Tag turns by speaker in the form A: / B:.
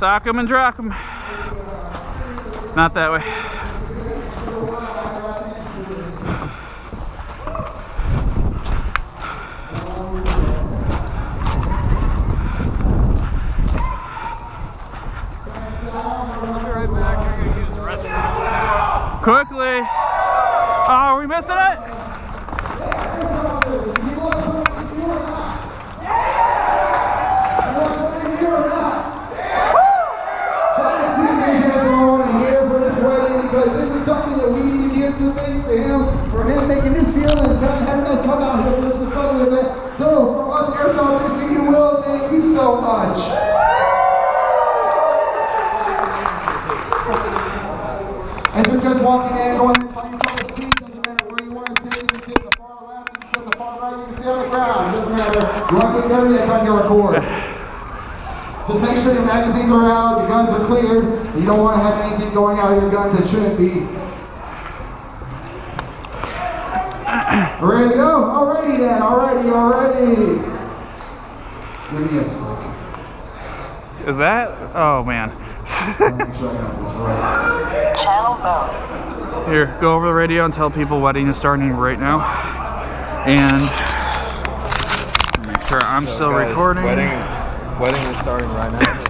A: Sock 'em and drop 'em. Not that way. Quickly. Oh, are we missing it?
B: Because this is something that we need to give to thanks to him for him making this deal and having us come out here for this fun event. So from us Airsoft Fishing, you will thank you so much. As you're just walking in, go ahead and find yourself a seat. Doesn't matter where you want to sit. You can sit on the far left, you can sit on the far right, you can sit on the ground. Doesn't matter. You want to get dirty, that's on your record. Just make sure your magazines are out, your guns are cleared. You don't want to have anything going out of your guns that shouldn't be. Ready to go? Alrighty then, already. Give me a second.
A: Is that? Oh man.
B: Make sure I got this right.
C: Channel mode.
A: Here, go over the radio and tell people wedding is starting right now. And make sure I'm still
D: guys,
A: recording.
D: Wedding is starting right now.